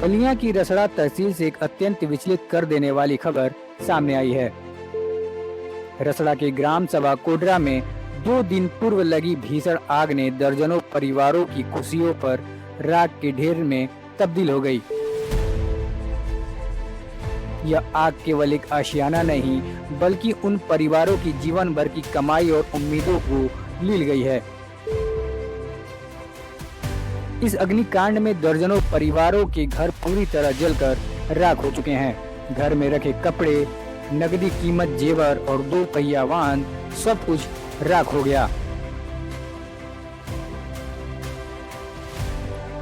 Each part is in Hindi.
बलिया की रसड़ा तहसील से एक अत्यंत विचलित कर देने वाली खबर सामने आई है। रसड़ा के ग्राम सभा कोडरा में 2 दिन पूर्व लगी भीषण आग ने दर्जनों परिवारों की खुशियों पर राख के ढेर में तब्दील हो गई। यह आग केवल एक आशियाना नहीं बल्कि उन परिवारों की जीवन भर की कमाई और उम्मीदों को लील गई है। इस अग्निकांड में दर्जनों परिवारों के घर पूरी तरह जलकर राख हो चुके हैं। घर में रखे कपड़े, नकदी कीमत जेवर और 2 पहिया वाहन सब कुछ राख हो गया।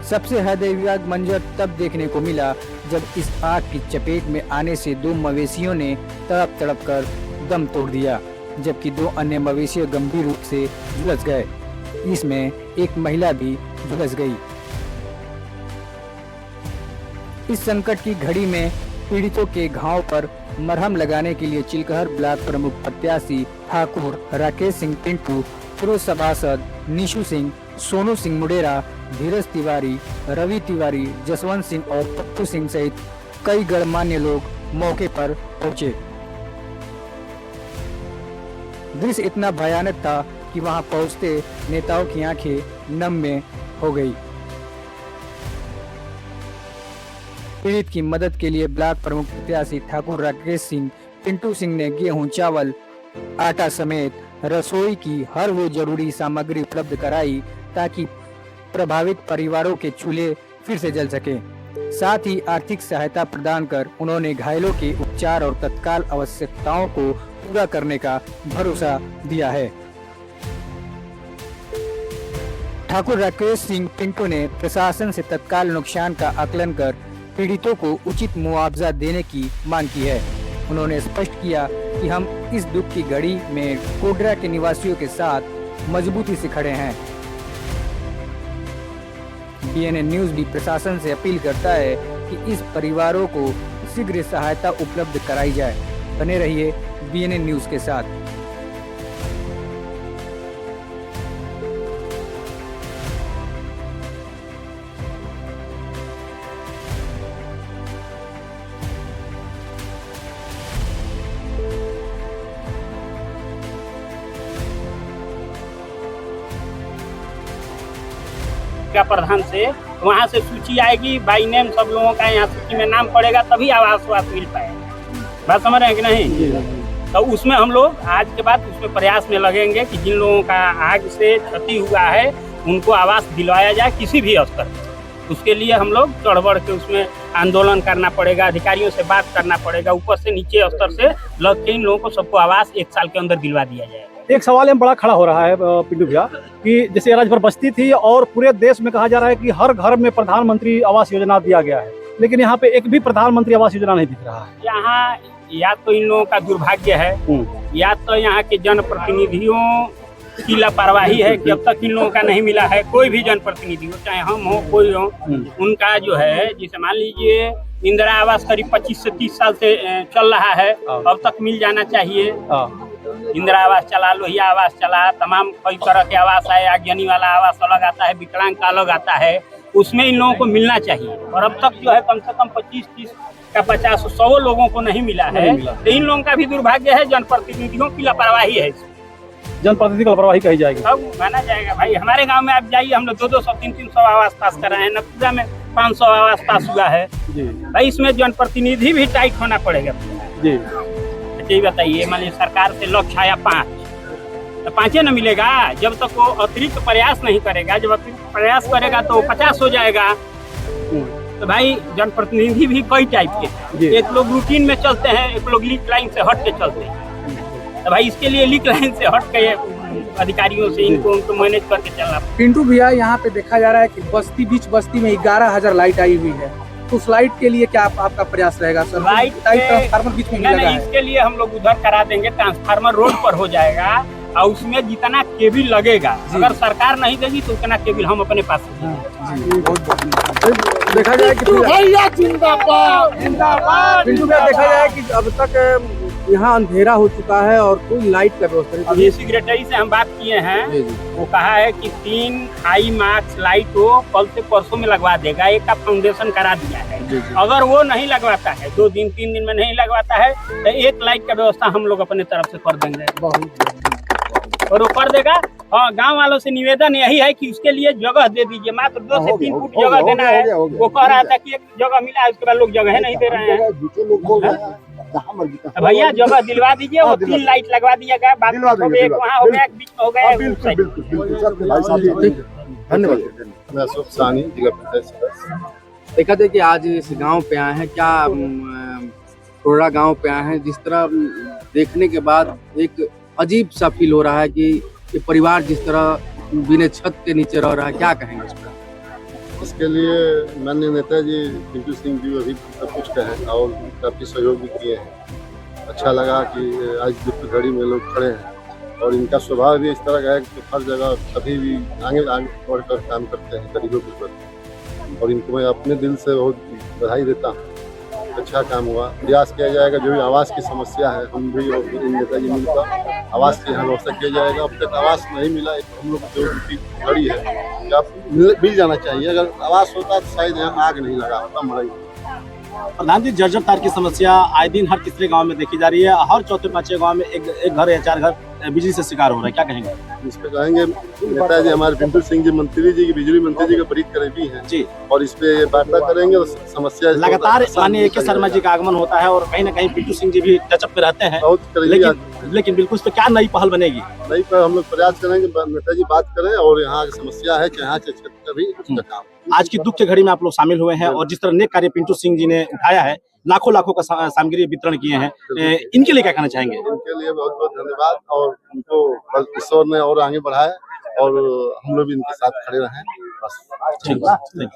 सबसे हृदयविदारक मंजर तब देखने को मिला जब इस आग की चपेट में आने से 2 मवेशियों ने तड़प तड़प कर दम तोड़ दिया, जबकि 2 अन्य मवेशी गंभीर रूप से झुलस गए। इसमें एक महिला भी झुलस गई। इस संकट की घड़ी में पीड़ितों के घाव पर मरहम लगाने के लिए चिलकहर ब्लॉक प्रमुख प्रत्याशी ठाकुर राकेश सिंह पिंटू, पूर्व सभासद निशु सिंह, सोनू सिंह मुडेरा, धीरज तिवारी, रवि तिवारी, जसवंत सिंह और पप्पू सिंह सहित कई गणमान्य लोग मौके पर पहुंचे। दृश्य इतना भयानक था कि वहां पहुंचते नेताओं की आंखें नम में हो गई। पीड़ित की मदद के लिए ब्लॉक प्रमुख प्रत्याशी ठाकुर राकेश सिंह पिंटू सिंह ने गेहूं, चावल, आटा समेत रसोई की हर वो जरूरी सामग्री उपलब्ध कराई ताकि प्रभावित परिवारों के चूल्हे फिर से जल सके। साथ ही आर्थिक सहायता प्रदान कर उन्होंने घायलों के उपचार और तत्काल आवश्यकताओं को पूरा करने का भरोसा दिया है। ठाकुर राकेश सिंह पिंटू ने प्रशासन से तत्काल नुकसान का आकलन कर पीड़ितों को उचित मुआवजा देने की मांग की है। उन्होंने स्पष्ट किया कि हम इस दुख की घड़ी में कोडरा के निवासियों के साथ मजबूती से खड़े हैं। BNN न्यूज भी प्रशासन से अपील करता है कि इस परिवारों को शीघ्र सहायता उपलब्ध कराई जाए। बने रहिए BNN न्यूज के साथ। प्रधान से वहाँ से सूची आएगी, बाई नेम सब लोगों का यहाँ सूची में नाम पड़ेगा, तभी आवास मिल पाएगा। बात समझ रहे हैं कि नहीं? तो उसमें हम लोग आज के बाद उसमें प्रयास में लगेंगे कि जिन लोगों का आग से क्षति हुआ है उनको आवास दिलवाया जाए किसी भी स्तर पर। उसके लिए हम लोग चढ़ बढ़ के उसमें आंदोलन करना पड़ेगा, अधिकारियों से बात करना पड़ेगा, ऊपर से नीचे स्तर से लग के इन लोगों को सबको आवास 1 साल के अंदर दिलवा दिया जाएगा। एक सवाल में बड़ा खड़ा हो रहा है पिंटू भैया कि जैसे राज्य भर बस्ती थी और पूरे देश में कहा जा रहा है कि हर घर में प्रधानमंत्री आवास योजना दिया गया है, लेकिन यहाँ पे एक भी प्रधानमंत्री आवास योजना नहीं दिख रहा है। यहाँ या तो इन लोगों का दुर्भाग्य है या तो यहाँ के जनप्रतिनिधियों की लापरवाही है कि अब तक इन लोगों का नहीं मिला है। कोई भी जनप्रतिनिधि हो, चाहे हम हो कोई हो, उनका जो है जैसे मान लीजिए इंदिरा आवास करीब 25 से 30 साल से चल रहा है, अब तक मिल जाना चाहिए। इंदिरा आवास चला, लोहिया आवास चला, तमाम कई तरह के आवास आए, आगजनी वाला आवास अलग आता है, विकलांग का अलग आता है, उसमें इन लोगों को मिलना चाहिए। और अब तक जो है कम से कम 25-30 का 50-100 लोगों को नहीं मिला है। तो इन लोगों का भी दुर्भाग्य है, जनप्रतिनिधियों की लापरवाही है। जनप्रतिनिधि की लापरवाही कही जाएगी, सब माना जाएगा। भाई हमारे गाँव में आप जाइए, हम लोग 200, 300 आवास पास कर रहे हैं, नकुदा में 500 आवास पास हुआ है। भाई इसमें जनप्रतिनिधि भी टाइट होना पड़ेगा जी। यही बताइए, मान लीजिए सरकार से लक्ष्य आया 5, तो 5 न मिलेगा। जब तक वो अतिरिक्त प्रयास नहीं करेगा, जब अतिरिक्त प्रयास करेगा तो 50 हो जाएगा। तो भाई जनप्रतिनिधि भी कई टाइप के, एक लोग रूटीन में चलते हैं, एक लोग लीक लाइन से हट के चलते हैं। तो भाई इसके लिए लीक लाइन से हट के अधिकारियों से उनको मैनेज करके चलना। पिंटू भैया यहाँ पे देखा जा रहा है कि बीच बस्ती में 11,000 लाइट आई हुई है, तो उस लाइट के लिए क्या आपका प्रयास रहेगा सर? लाइट ट्रांसफार्मर बीच में लगा है। इसके लिए हम लोग उधर करा देंगे, ट्रांसफार्मर रोड पर हो जाएगा और उसमें जितना केबल लगेगा अगर सरकार नहीं देगी तो उतना केबल हम अपने पास देखा जाए कि पिंटू भैया देखा जाए कि अब तक यहाँ अंधेरा हो चुका है और कोई लाइट का व्यवस्था नहीं। अभी सेक्रेटरी से हम बात किए हैं, जी जी वो कहा है कि 3 हाई मार्क्स लाइट वो कल से परसों में लगवा देगा। एक का फाउंडेशन करा दिया है। जी जी। अगर वो नहीं लगवाता है, 2 दिन 3 दिन में नहीं लगवाता है, तो 1 लाइट का व्यवस्था हम लोग अपने तरफ से कर देंगे और वो कर देगा। और गांव वालों से निवेदन यही है कि उसके लिए जगह दे दीजिए। मात्र 2 से 3 फुट जगह देना है। वो कह रहा था कि एक जगह मिला है, उसके बाद लोग जगह नहीं दे रहे हैं। तो भैया जगह दिलवा दीजिए, वो 3 लाइट लगवा दिया गया। बात हो गया, एक वहाँ हो गया, एक बीच में हो गया। धन्यवाद। मैं अशोक सानी, जिला पंचायत सदस्य। देखा था कि आज इस गांव पे आए हैं, क्या कोरड़ा गांव पे आए हैं, जिस तरह देखने के बाद एक अजीब सा फील हो रहा है कि ये परिवार जिस तरह बिना छत के नीचे रह रहा है, क्या कहेंगे इस पर? इसके लिए माननीय नेताजी पिंटू सिंह जी अभी सब कुछ कहे और काफ़ी सहयोग भी किए हैं। अच्छा लगा कि आज दुख घड़ी में लोग खड़े हैं और इनका स्वभाव भी इस तरह का है कि हर जगह कभी भी आगे बढ़कर काम करते हैं गरीबों के प्रति, और इनको मैं अपने दिल से बहुत बधाई देता हूँ। अच्छा काम हुआ, प्रयास किया जाएगा। जो भी आवास की समस्या है, हम भी और नेताजी मिलकर आवास की यहाँ व्यवस्था किया जाएगा। अब तक आवास नहीं मिला, एक हम लोग जो घड़ी है कि आप मिल जाना चाहिए। अगर आवास होता तो शायद यहाँ आग नहीं लगा होता मड़ई। प्रधान जी, जर्जर तार की समस्या आए दिन हर तीसरे गांव में देखी जा रही है। हर चौथे पांचवें गांव में एक घर या 4 घर बिजली से शिकार हो रहा है, क्या कहेंगे? इस पे कहेंगे नेताजी हमारे पिंटू सिंह जी मंत्री जी की, बिजली मंत्री जी के बड़ी करीबी हैं जी, और इस पे वार्ता करेंगे और समस्या लगातार माननीय के शर्मा जी का आगमन होता है और कहीं ना कहीं पिंटू सिंह जी भी टचअप पे रहते हैं, बहुत करीबी। लेकिन बिल्कुल इस पे क्या नई पहल बनेगी? नहीं, पर हम लोग प्रयास करेंगे नेताजी बात करें और यहाँ की समस्या है कि यहाँ के क्षेत्र का भी उसका काम। आज की दुख की घड़ी में आप लोग शामिल हुए हैं और जिस तरह नेक कार्य पिंटू सिंह जी ने उठाया है, लाखों लाखों का सामग्री वितरण किए हैं, इनके लिए क्या कहना चाहेंगे? इनके लिए बहुत बहुत धन्यवाद और उनको ईश्वर ने और आगे बढ़ाए और हम लोग भी इनके साथ खड़े रहें बस। ठीक है।